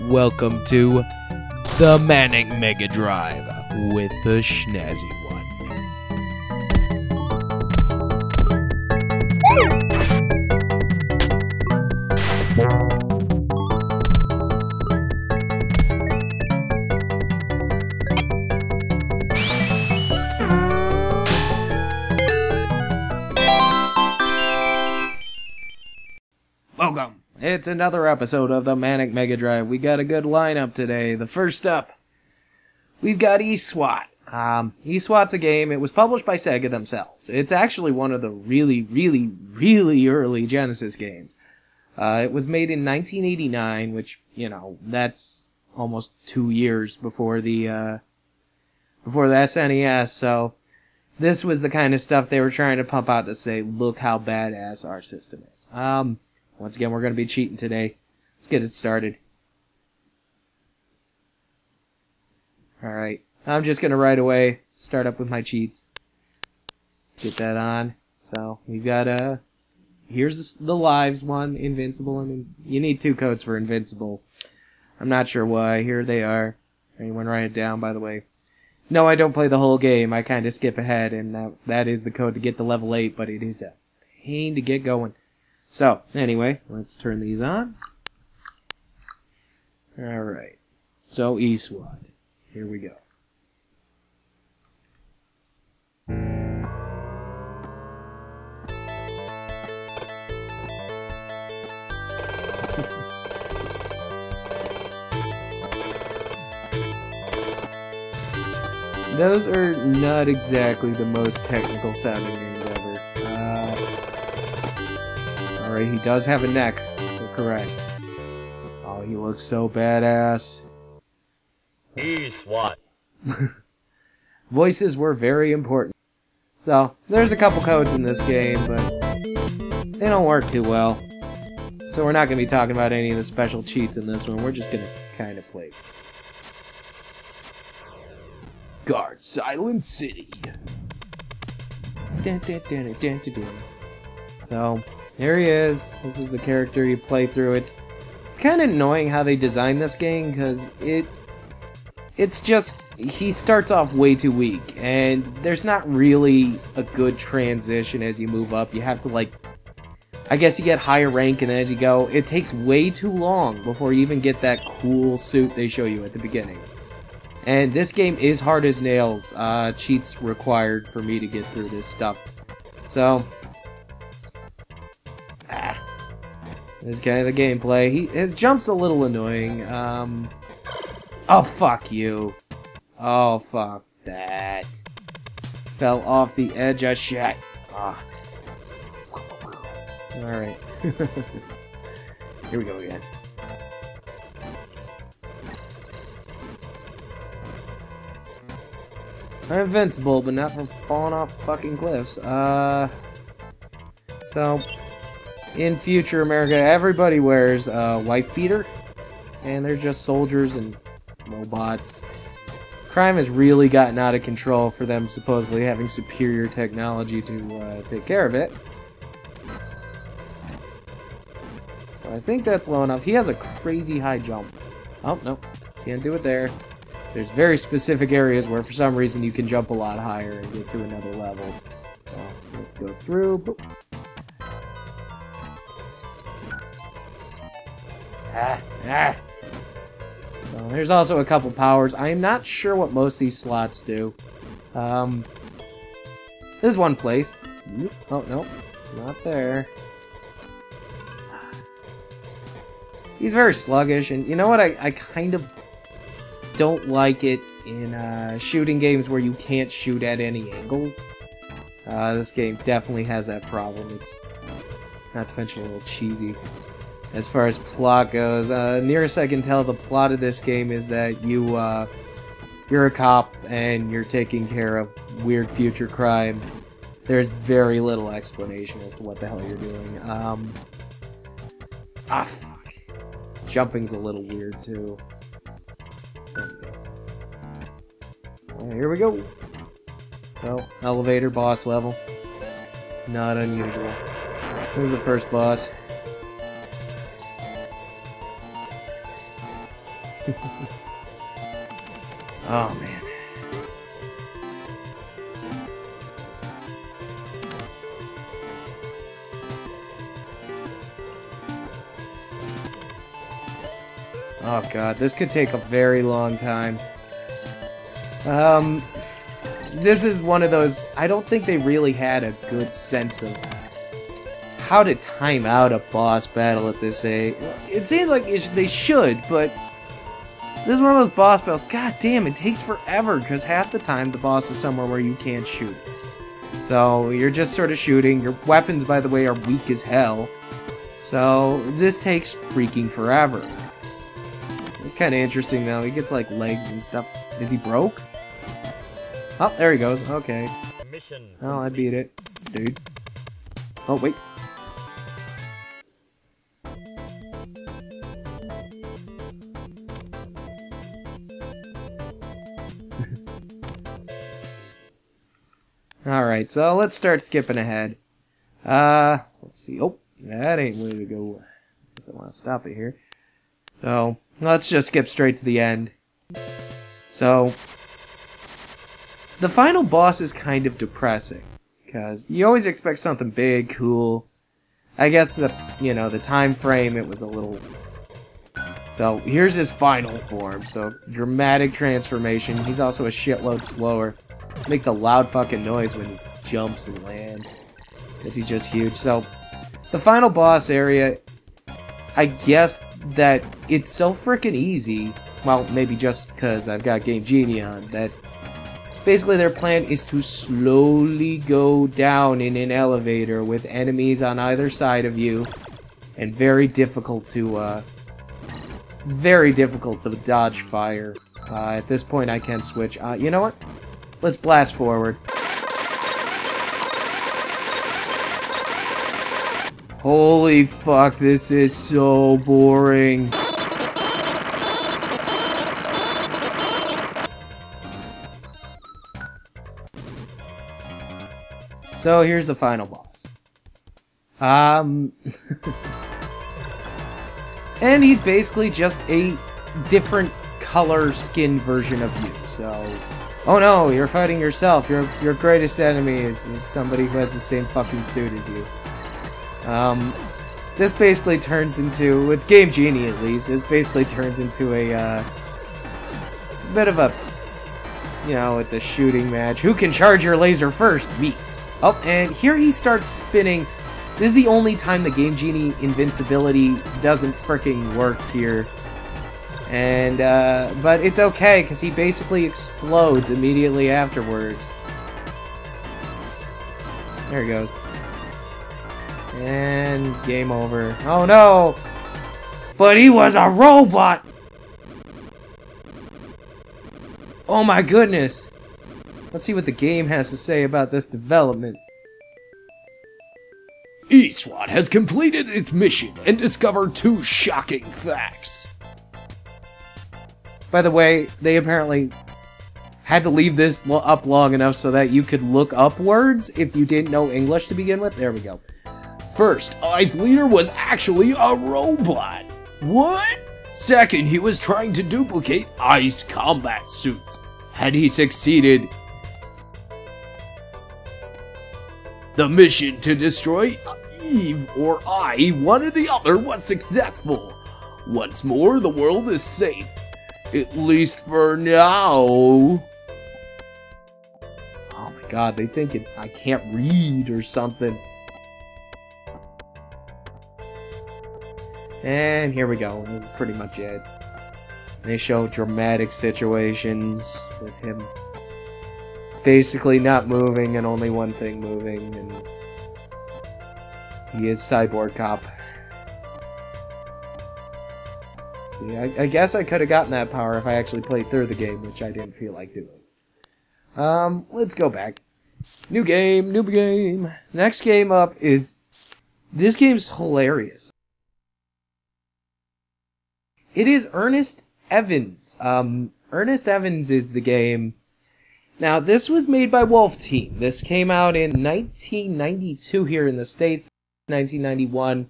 Welcome to the Manic Mega Drive with the Schnazzy one. Welcome. It's another episode of the Manic Mega Drive. We got a good lineup today. The first up, we've got E-swat. E-swat's a game. It was published by Sega themselves. It's actually one of the really early Genesis games. It was made in 1989, which, you know, that's almost 2 years before the SNES, so this was the kind of stuff they were trying to pump out to say, look how badass our system is. Once again, we're going to be cheating today. Let's get it started. Alright, I'm just going to right away start up with my cheats. Let's get that on. So, we've got, here's the lives one, Invincible. I mean, you need 2 codes for Invincible. I'm not sure why. Here they are. Anyone write it down, by the way. No, I don't play the whole game. I kind of skip ahead, and that is the code to get to level 8, but it is a pain to get going. So, anyway, let's turn these on. Alright. So, E-swat. Here we go. Those are not exactly the most technical sounding names ever. Alright, he does have a neck. You're correct. Oh, he looks so badass. E-swat. Voices were very important. So, there's a couple codes in this game, but they don't work too well. So we're not going to be talking about any of the special cheats in this one. We're just going to kind of play. Guard Silent City. Dun, dun, dun, dun, dun, dun. So, here he is. This is the character you play through. It's kind of annoying how they designed this game, because it's just, he starts off way too weak, and there's not really a good transition as you move up. You have to, like, I guess you get higher rank, and then as you go, it takes way too long before you even get that cool suit they show you at the beginning. And this game is hard as nails. Cheats required for me to get through this stuff. So, this is kind of the gameplay. His jump's a little annoying. Oh, fuck you. Oh, fuck that. Fell off the edge of shit. Ah. Alright. Here we go again. I'm invincible, but not from falling off fucking cliffs. So, in future America, everybody wears a wife beater, and they're just soldiers and robots. Crime has really gotten out of control for them supposedly having superior technology to take care of it. So I think that's low enough. He has a crazy high jump. Oh, no. Can't do it there. There's very specific areas where for some reason you can jump a lot higher and get to another level. So, let's go through. Boop. So, there's also a couple powers. I am not sure what most of these slots do. This is one place. Oh, no. Not there. He's very sluggish, and you know what? I kind of don't like it in shooting games where you can't shoot at any angle. This game definitely has that problem. It's not to mention a little cheesy. As far as plot goes, nearest I can tell, the plot of this game is that you're a cop and you're taking care of weird future crime. There's very little explanation as to what the hell you're doing. Fuck. Jumping's a little weird too. Here we go. So, elevator boss level. Not unusual. This is the first boss. Oh, man. Oh god, this could take a very long time. This is one of those, I don't think they really had a good sense of how to time out a boss battle at this age. It seems like they should, but this is one of those boss battles, god damn, it takes forever, because half the time the boss is somewhere where you can't shoot. So, you're just sort of shooting. Your weapons, by the way, are weak as hell. So, this takes freaking forever. It's kind of interesting, though. He gets, like, legs and stuff. Is he broke? Oh, there he goes. Okay. Oh, I beat it. This dude. Oh, wait. Alright, so let's start skipping ahead. Let's see. Oh, that ain't way to go. Guess I want to stop it here. So, let's just skip straight to the end. So, the final boss is kind of depressing, because you always expect something big, cool. I guess the time frame, it was a little... So, here's his final form. So, dramatic transformation. He's also a shitload slower. Makes a loud fucking noise when he jumps and lands, because he's just huge. So, the final boss area, I guess that it's so freaking easy, well, maybe just because I've got Game Genie on, that basically their plan is to slowly go down in an elevator with enemies on either side of you, and very difficult to dodge fire. At this point I can switch. You know what? Let's blast forward. Holy fuck, this is so boring. So here's the final boss. And he's basically just a different color skin version of you, so... Oh no, you're fighting yourself. Your greatest enemy is somebody who has the same fucking suit as you. This basically turns into, with Game Genie at least, this basically turns into a bit of a, it's a shooting match. Who can charge your laser first? Me. Oh, and here he starts spinning. This is the only time the Game Genie invincibility doesn't fricking work here. And, but it's okay, because he basically explodes immediately afterwards. There he goes. And game over. Oh no! But he was a robot! Oh my goodness! Let's see what the game has to say about this development. E-swat has completed its mission and discovered 2 shocking facts. By the way, they apparently had to leave this up long enough so that you could look up words if you didn't know English to begin with. There we go. First, I's leader was actually a robot. What? Second, he was trying to duplicate I's combat suits. Had he succeeded, the mission to destroy Eve or I, one or the other, was successful. Once more, the world is safe. At least for now. Oh my god, they think I can't read or something. And here we go. This is pretty much it. They show dramatic situations with him basically not moving and only one thing moving, and he is Cyborg Cop. See, I guess I could have gotten that power if I actually played through the game, which I didn't feel like doing. Let's go back. New game, new game. Next game up is... This game's hilarious. It is Ernest Evans. Ernest Evans is the game. Now, this was made by Wolf Team. This came out in 1992 here in the States, 1991.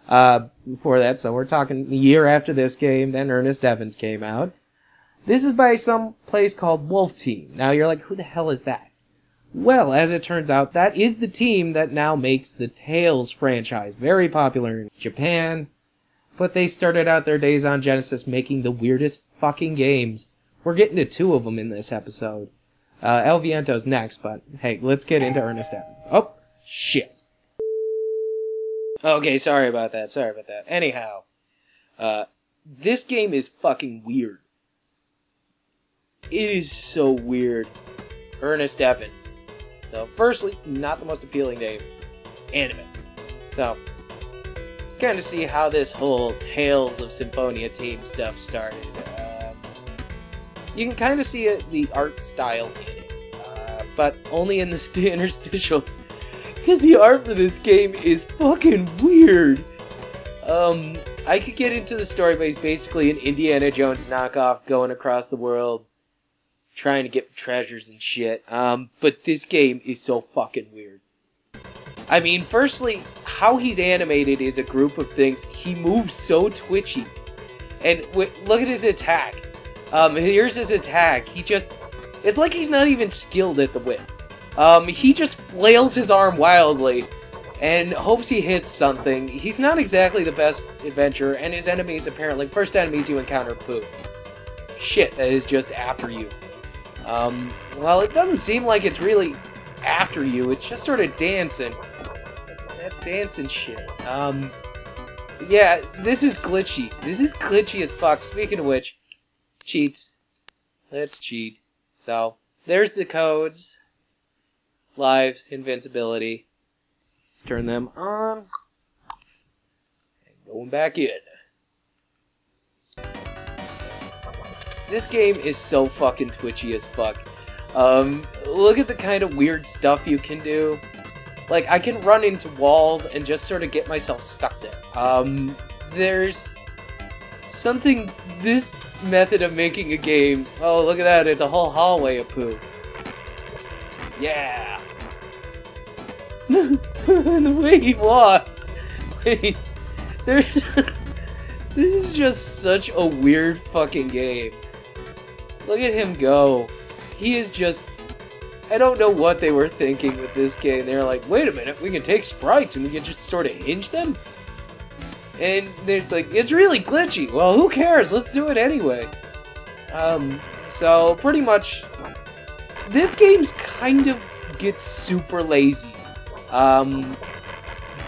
before that, so we're talking a year after this game, then Ernest Evans came out. This is by some place called Wolf Team. Now you're like, who the hell is that? Well, as it turns out, that is the team that now makes the Tales franchise. Very popular in Japan. But they started out their days on Genesis making the weirdest fucking games. We're getting to 2 of them in this episode. El Viento's next, but hey, let's get into Ernest Evans. Oh, shit. Okay, sorry about that. Anyhow, this game is fucking weird. It is so weird. Ernest Evans. So, firstly, not the most appealing name. Anime. So, kind of see how this whole Tales of Symphonia team stuff started. You can kind of see the art style in it, but only in the interstitials. Because the art for this game is fucking weird. I could get into the story, but he's basically an Indiana Jones knockoff going across the world, trying to get treasures and shit. But this game is so fucking weird. I mean, firstly, how he's animated is a group of things. He moves so twitchy. And look at his attack. Here's his attack. It's like he's not even skilled at the whip. He just flails his arm wildly and hopes he hits something. He's not exactly the best adventurer, and his enemies apparently, first enemies you encounter, poo. Shit, that is just after you. Well, it doesn't seem like it's really after you, it's just sort of dancing. That dancing shit. Yeah, this is glitchy. This is glitchy as fuck. Speaking of which, cheats. Let's cheat. So, there's the codes. Lives, invincibility. Let's turn them on. And going back in. This game is so fucking twitchy as fuck. Look at the kind of weird stuff you can do. Like, I can run into walls and just sort of get myself stuck there. There's something, this method of making a game, oh, look at that, it's a whole hallway of poo. Yeah! The way he walks, this is just such a weird fucking game. Look at him go. He is just, I don't know what they were thinking with this game. They're like, wait a minute, we can take sprites and we can just sort of hinge them? And it's like, it's really glitchy. Well, who cares? Let's do it anyway. So pretty much, this game's kind of gets super lazy.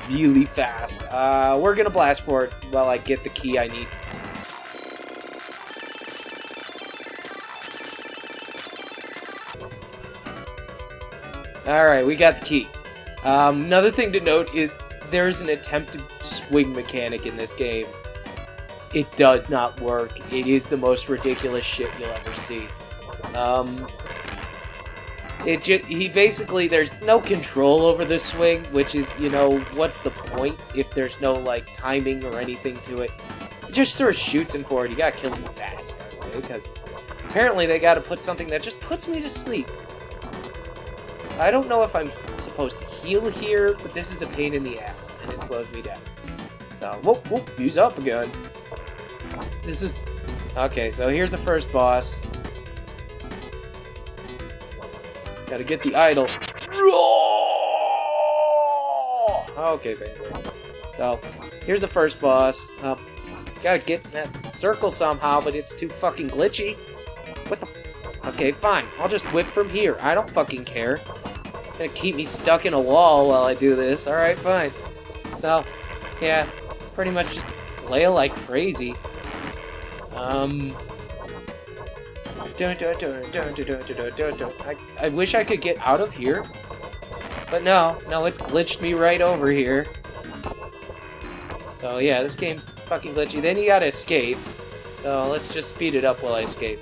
Really fast. We're gonna blast for it while I get the key I need. Alright, we got the key. Another thing to note is there's an attempted swing mechanic in this game. It does not work. It is the most ridiculous shit you'll ever see. He basically, there's no control over the swing, which is, you know, what's the point if there's no, like, timing or anything to it? It just sort of shoots him forward. You gotta kill these bats, by the way, because apparently they gotta put something that just puts me to sleep. I don't know if I'm supposed to heal here, but this is a pain in the ass, and it slows me down. So, whoop, whoop, use up again. This is... Okay, so here's the first boss. Gotta get the idol. Okay, baby. So, here's the first boss. Gotta get that circle somehow, but it's too fucking glitchy. What the... Okay, fine. I'll just whip from here. I don't fucking care. Gonna keep me stuck in a wall while I do this. Alright, fine. So, yeah. Pretty much just flail like crazy. I wish I could get out of here. But no, it's glitched me right over here. So yeah, this game's fucking glitchy. Then you gotta escape. So let's just speed it up while I escape.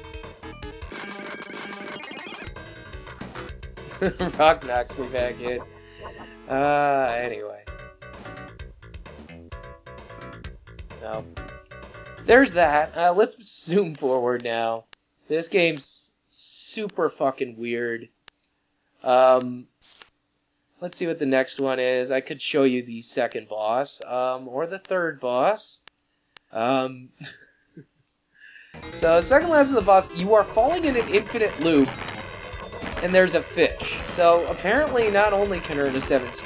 Rock knocks me back in. Anyway. No. There's that. Let's zoom forward now. This game's super fucking weird. Let's see what the next one is. I could show you the second boss, or the third boss. So, second last of the boss, you are falling in an infinite loop, and there's a fish. So, apparently, not only can Ernest Evans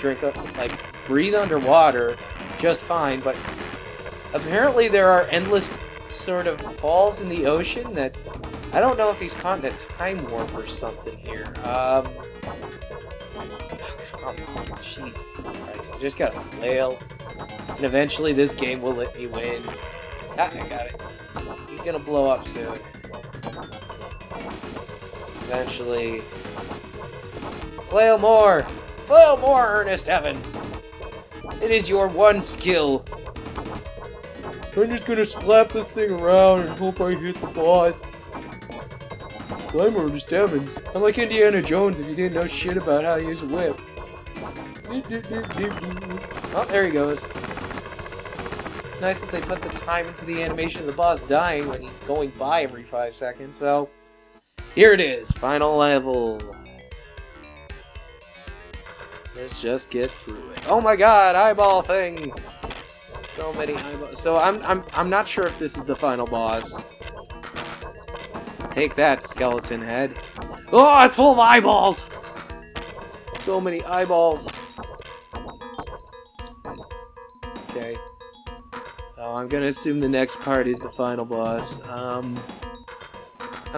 breathe underwater just fine, but apparently there are endless sort of falls in the ocean that... I don't know if he's caught in a time warp or something here. Come on, Jesus Christ. I just gotta flail. And eventually this game will let me win. Ah, I got it. He's gonna blow up soon. Eventually. Flail more! Flail more, Ernest Evans! It is your one skill. I'm just gonna slap this thing around and hope I hit the boss. So I'm Ernest Evans. I'm like Indiana Jones if you didn't know shit about how to use a whip. Oh, there he goes. It's nice that they put the time into the animation of the boss dying when he's going by every 5 seconds, so... Here it is, final level. Let's just get through it. Oh my god, eyeball thing! So many eyeballs. So I'm not sure if this is the final boss. Take that, skeleton head. Oh, it's full of eyeballs! So many eyeballs. Okay. So I'm gonna assume the next part is the final boss. I'm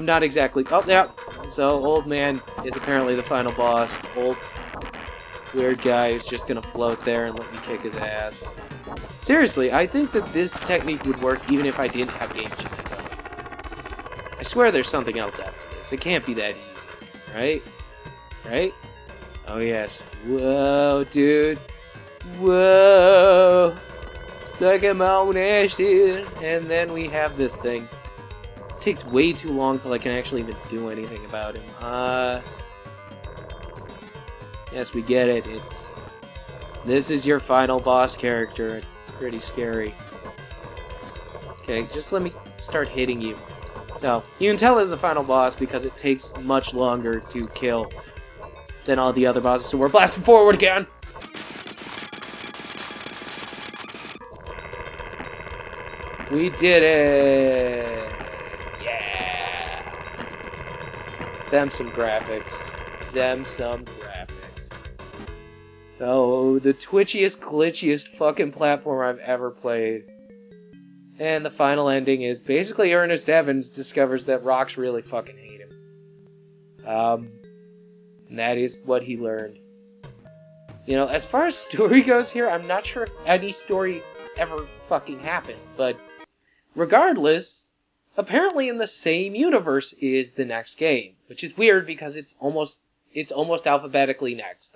not exactly... Oh, yeah. So, old man is apparently the final boss. Old weird guy is just gonna float there and let me kick his ass. Seriously, I think that this technique would work even if I didn't have game chat. I swear there's something else after this. It can't be that easy. Right? Right? Oh, yes. Whoa, dude. Whoa. Look at my ass, dude. And then we have this thing. It takes way too long till I can actually even do anything about him. Yes, we get it. This is your final boss character. It's pretty scary. Okay, just let me start hitting you. So, you can tell it's the final boss because it takes much longer to kill than all the other bosses. So we're blasting forward again! We did it! Yeah! Them some graphics. Them some graphics. So, the twitchiest, glitchiest fucking platformer I've ever played. And the final ending is basically Ernest Evans discovers that rocks really fucking hate him. And that is what he learned. You know, as far as story goes here, I'm not sure if any story ever fucking happened, but regardless, apparently in the same universe is the next game, which is weird because it's almost alphabetically next.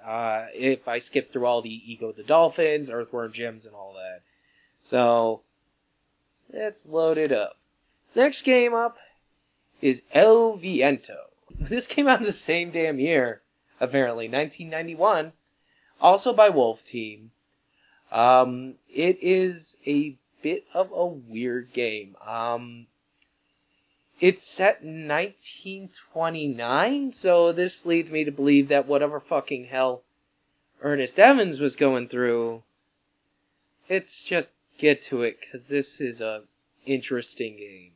If I skip through all the Ego the Dolphins, Earthworm Jims, and all that. So, let's load it up. Next game up is El Viento. This came out in the same damn year, apparently, 1991. Also by Wolf Team. It is a bit of a weird game. It's set in 1929, so this leads me to believe that whatever fucking hell Ernest Evans was going through, it's just get to it, because this is a interesting game.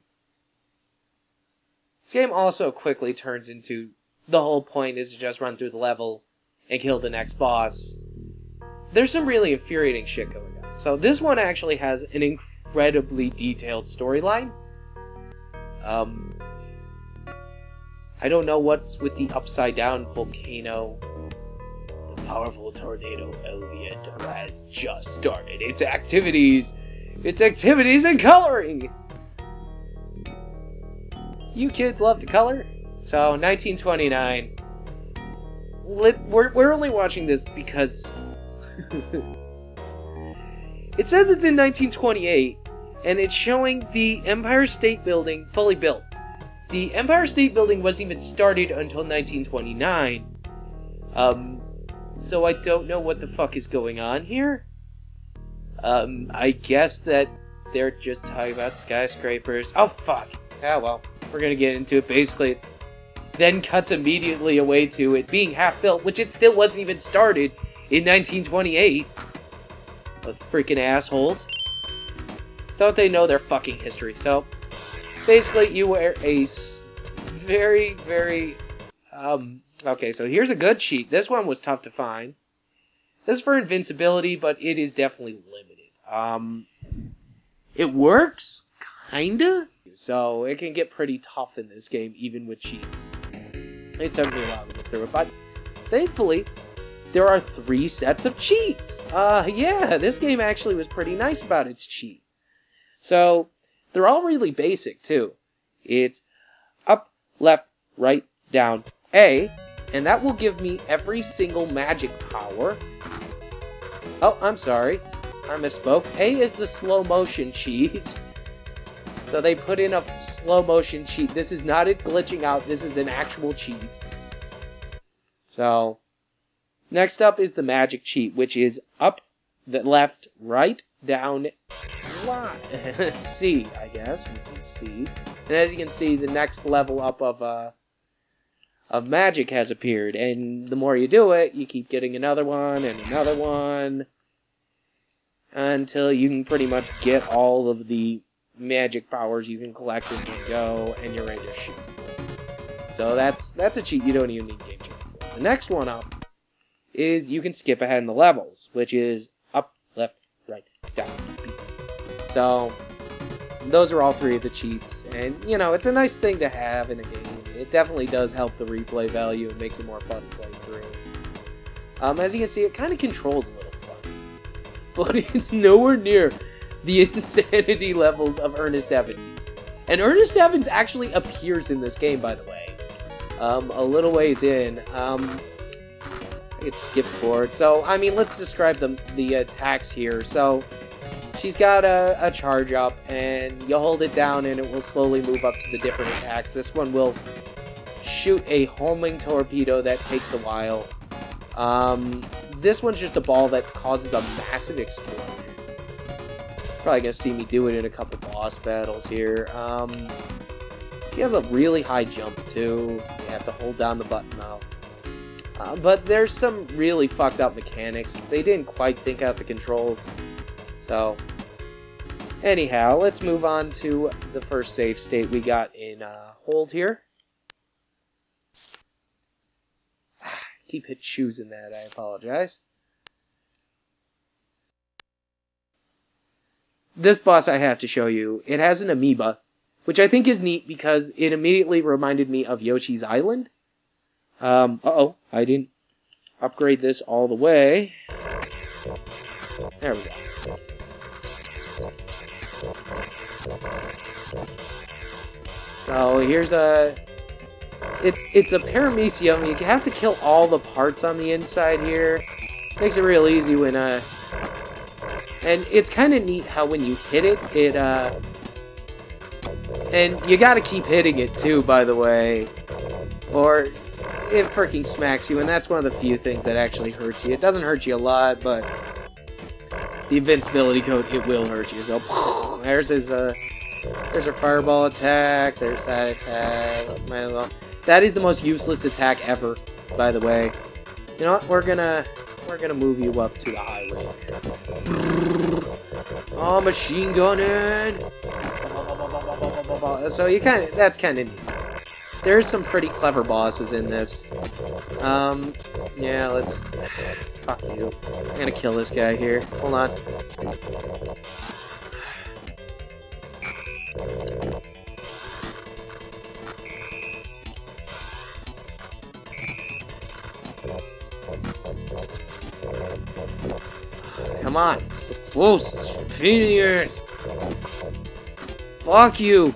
This game also quickly turns into, the whole point is to just run through the level and kill the next boss. There's some really infuriating shit going on. So this one actually has an incredibly detailed storyline. I don't know what's with the upside down volcano. The powerful tornado El Viento has just started its activities. Its activities and coloring! You kids love to color? So, 1929. We're only watching this because... It says it's in 1928, and it's showing the Empire State Building fully built. The Empire State Building wasn't even started until 1929. So I don't know what the fuck is going on here. I guess that they're just talking about skyscrapers. Oh, fuck. Ah, well, we're gonna get into it. Basically, it's then cuts immediately away to it being half built, which it still wasn't even started in 1928. Those freaking assholes. Don't they know their fucking history? So, basically, you wear a very, very... okay, so here's a good cheat. This one was tough to find. This is for invincibility, but it is definitely limited. It works, kinda. So, it can get pretty tough in this game, even with cheats. It took me a while to get through it, but thankfully, there are 3 sets of cheats. Yeah, this game actually was pretty nice about its cheat. So, they're all really basic, too. It's up, left, right, down, A, and that will give me every single magic power. Oh, I'm sorry. I misspoke. A is the slow motion cheat. So they put in a slow motion cheat. This is not it glitching out. This is an actual cheat. So, next up is the magic cheat, which is up, left, right, down, C, I guess. We can see. And as you can see, the next level up of magic has appeared. And the more you do it, you keep getting another one and another one. Until you can pretty much get all of the magic powers you can collect in one go, and you're ready to shoot. So that's a cheat you don't even need Game Changer for. The next one up is you can skip ahead in the levels, which is up, left, right, down, B. So those are all 3 of the cheats, and you know, it's a nice thing to have in a game. It definitely does help the replay value and makes it more fun to play through. As you can see, it kind of controls a little fun, but it's nowhere near the insanity levels of Ernest Evans. And Ernest Evans actually appears in this game, by the way. A little ways in. I could skip forward. So, I mean, let's describe the attacks here. So, she's got a charge up, and you hold it down, and it will slowly move up to the different attacks. This one will shoot a homing torpedo that takes a while. This one's just a ball that causes a massive explosion. Probably gonna see me do it in a couple boss battles here. He has a really high jump too. You have to hold down the button though. But there's some really fucked up mechanics. They didn't quite think out the controls. So, anyhow, let's move on to the first save state we got in hold here. Keep choosing that, I apologize. This boss I have to show you. It has an amoeba, which I think is neat because it immediately reminded me of Yoshi's Island. Uh-oh, I didn't upgrade this all the way. There we go. So here's a... It's a paramecium. You have to kill all the parts on the inside here. Makes it real easy when and it's kind of neat how when you hit it, and you gotta keep hitting it too, by the way, or it freaking smacks you, and that's one of the few things that actually hurts you. It doesn't hurt you a lot, but the invincibility code, it will hurt you. So there's his, there's a fireball attack, there's that attack. That is the most useless attack ever, by the way. You know what? We're gonna move you up to the high rank. Oh, machine gunning! So that's kind of neat. There's some pretty clever bosses in this. Yeah, let's... Fuck you. I'm gonna kill this guy here. Hold on. Come on, so close, feet of the earth. Fuck you.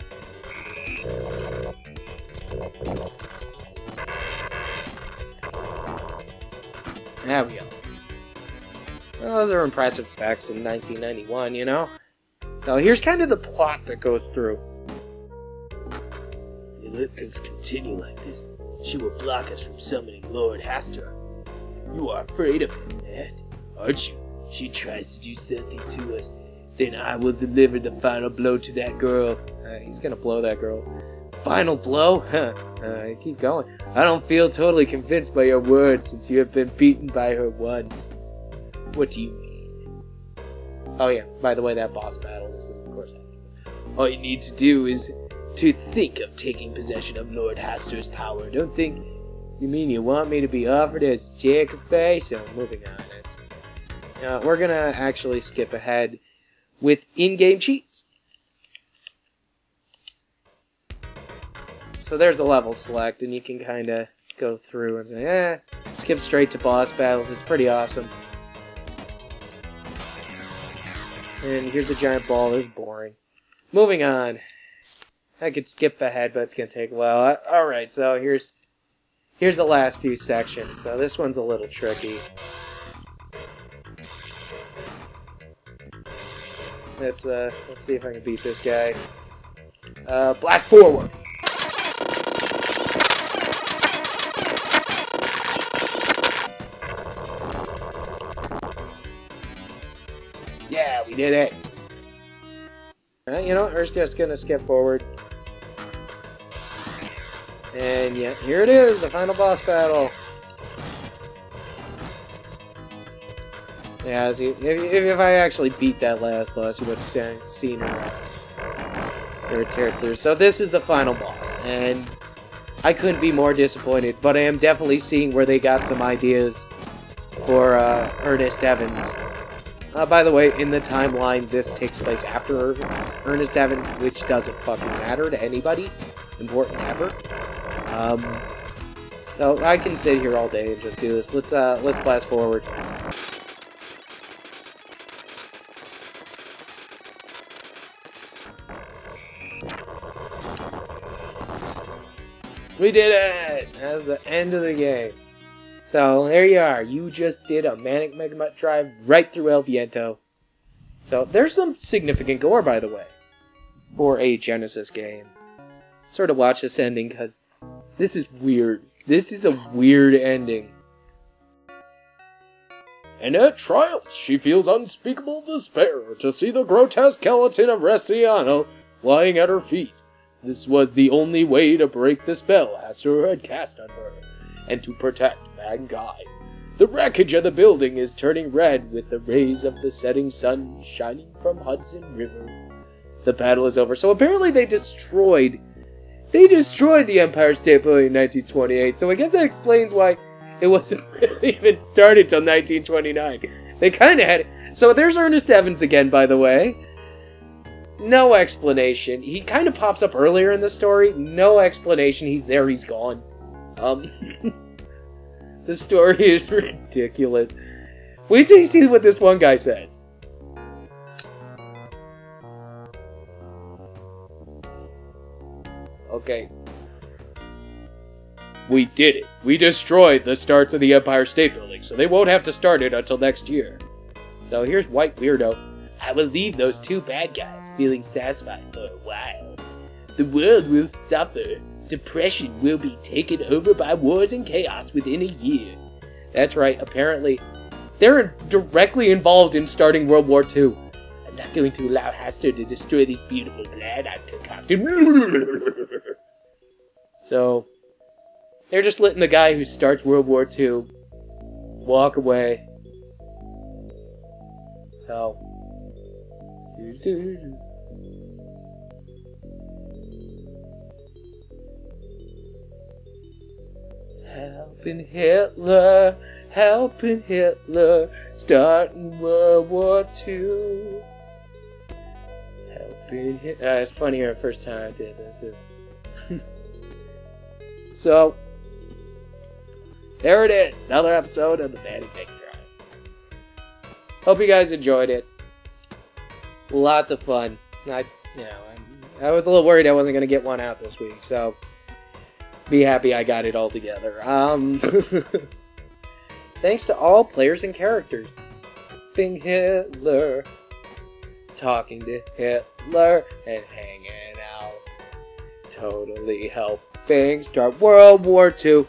There we go. Well, those are impressive effects in 1991, you know? So here's kind of the plot that goes through. If you let things continue like this, she will block us from summoning Lord Hastur. You are afraid of her, Nat, aren't you? She tries to do something to us, then I will deliver the final blow to that girl. He's gonna blow that girl. Final blow? Huh. Keep going. I don't feel totally convinced by your words since you have been beaten by her once. What do you mean? Oh yeah, by the way, that boss battle, this is of course happening. All you need to do is to think of taking possession of Lord Hastur's power. Don't think... You mean you want me to be offered as sacrifice? So, moving on. We're gonna actually skip ahead with in-game cheats. So there's a level select, and you can kind of go through and say, skip straight to boss battles. It's pretty awesome. And here's a giant ball. This is boring. Moving on. I could skip ahead, but it's gonna take a while. Alright, so here's the last few sections. So this one's a little tricky. Let's see if I can beat this guy. Blast forward! Yeah, we did it! You know what, we're just gonna skip forward. And yeah, here it is, the final boss battle. Yeah, see, if I actually beat that last boss, you would have seen her tear through. So this is the final boss, and I couldn't be more disappointed, but I am definitely seeing where they got some ideas for Ernest Evans. By the way, in the timeline, this takes place after Ernest Evans, which doesn't fucking matter to anybody. Important ever. So I can sit here all day and just do this. Let's blast forward. We did it! That's the end of the game. So, there you are. You just did a Manic Megamut drive right through El Viento. So, there's some significant gore, by the way, for a Genesis game. Sort of watch this ending, because this is weird. This is a weird ending. Annette triumphs. She feels unspeakable despair to see the grotesque skeleton of Ressiano lying at her feet. This was the only way to break the spell Hastur had cast on her, and to protect mankind. The wreckage of the building is turning red with the rays of the setting sun shining from Hudson River. The battle is over. So apparently they destroyed the Empire State Building in 1928. So I guess that explains why it wasn't really even started till 1929. They kind of had it. So there's Ernest Evans again, by the way. No explanation. He kind of pops up earlier in the story. No explanation. He's there. He's gone. The story is ridiculous. Wait till you see what this one guy says. Okay. We did it. We destroyed the starts of the Empire State Building, so they won't have to start it until next year. So here's White Weirdo. I will leave those two bad guys feeling satisfied for a while. The world will suffer. Depression will be taken over by wars and chaos within a year. That's right, apparently. They're directly involved in starting World War II. I'm not going to allow Hastur to destroy this beautiful plan I've concocted. So, they're just letting the guy who starts World War II walk away. Oh. Helping Hitler, starting World War II. Helping Hitler. It's funnier the first time I did this. So, there it is. Another episode of the Manic Mega Drive. Hope you guys enjoyed it. Lots of fun. I was a little worried I wasn't going to get one out this week, so be happy I got it all together. Thanks to all players and characters. Helping Hitler, talking to Hitler, and hanging out. Totally helping start World War II.